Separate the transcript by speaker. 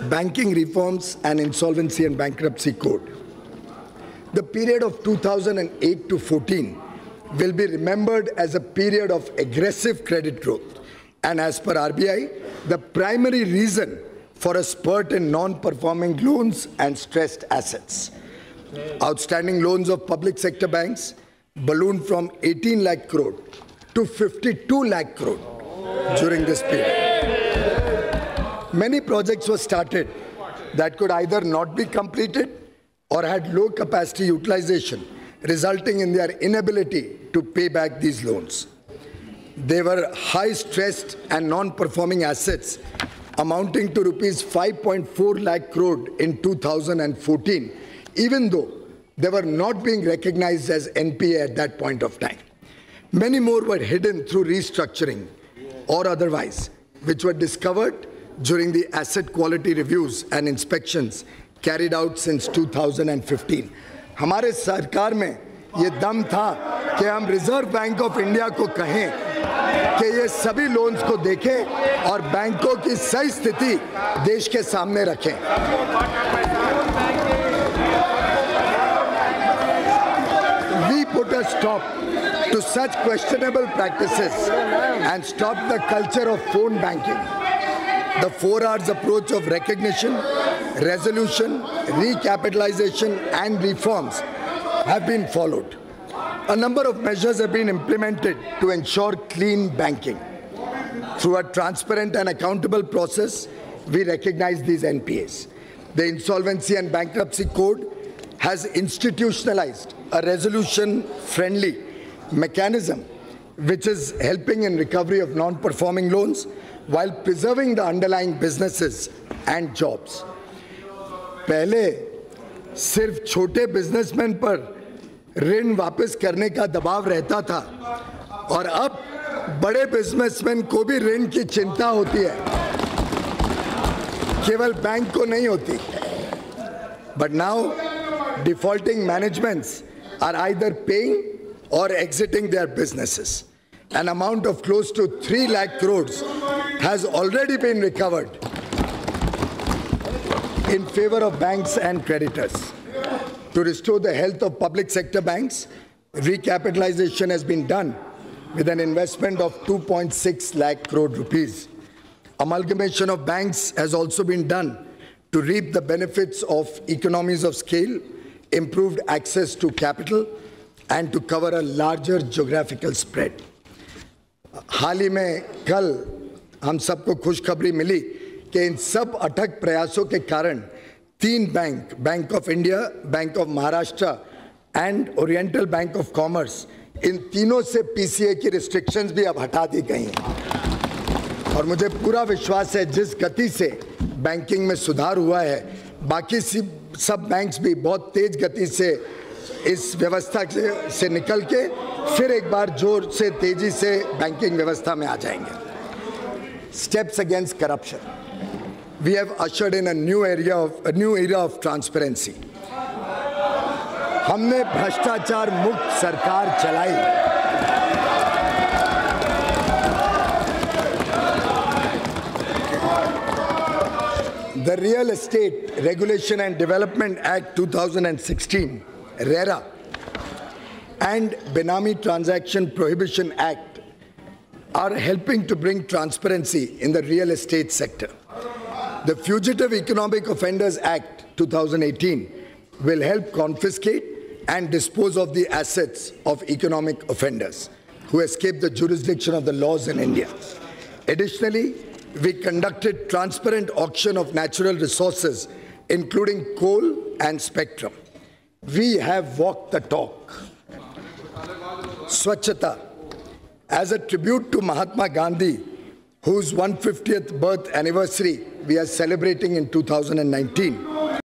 Speaker 1: Banking Reforms and Insolvency and Bankruptcy Code. The period of 2008 to 14 will be remembered as a period of aggressive credit growth, and as per RBI, the primary reason for a spurt in non-performing loans and stressed assets. Outstanding loans of public sector banks ballooned from 18 lakh crore to 52 lakh crore during this period. Many projects were started that could either not be completed or had low capacity utilization, resulting in their inability to pay back these loans. They were high stressed and non-performing assets amounting to rupees 5.4 lakh crore in 2014, even though they were not being recognized as NPA at that point of time. Many more were hidden through restructuring or otherwise, which were discovered during the asset quality reviews and inspections carried out since 2015. हमारे सरकार में ये दम था कि हम reserve bank of India को कहें कि ये सभी लोन्स को देखें और बैंकों की सही स्थिति देश के सामने रखें। We put a stop to such questionable practices and stop the culture of phone banking. The 4 R's approach of recognition, resolution, recapitalization and reforms have been followed. A number of measures have been implemented to ensure clean banking. Through a transparent and accountable process, we recognize these NPAs. The Insolvency and Bankruptcy Code has institutionalized a resolution-friendly mechanism which is helping in recovery of non-performing loans while preserving the underlying businesses and jobs. पहले सिर्फ छोटे businessman पर ऋण वापस करने का दबाव रहता था और अब बड़े बिजनेसमैन को भी ऋण की चिंता होती है, केवल बैंक को नहीं होती. But now defaulting managements are either paying or exiting their businesses. An amount of close to 3 lakh crores has already been recovered in favor of banks and creditors. To restore the health of public sector banks, recapitalization has been done with an investment of 2.6 lakh crore rupees. Amalgamation of banks has also been done to reap the benefits of economies of scale, improved access to capital, and to cover a larger geographical spread. हाल ही में कल हम सबको खुशखबरी मिली कि इन सब अथक प्रयासों के कारण 3 bank, bank of India, bank of Maharashtra and oriental bank of commerce, इन तीनों से पीसीए की रिस्ट्रिक्शंस भी अब हटा दी गई हैं. और मुझे पूरा विश्वास है जिस गति से बैंकिंग में सुधार हुआ है, बाकी सब बैंक्स भी बहुत तेज गति से इस व्यवस्था से निकल के फिर एक बार जोर से तेजी से बैंकिंग व्यवस्था में आ जाएंगे. Steps against corruption. We have ushered in a new era of transparency. हमने भ्रष्टाचार मुक्त सरकार चलाई. The Real Estate Regulation and Development Act 2016, RERA, and Benami Transaction Prohibition Act are helping to bring transparency in the real estate sector. The Fugitive Economic Offenders Act 2018 will help confiscate and dispose of the assets of economic offenders who escape the jurisdiction of the laws in India. Additionally, we conducted transparent auction of natural resources, including coal and spectrum. We have walked the talk. Swachhata. As a tribute to Mahatma Gandhi, whose 150th birth anniversary we are celebrating in 2019,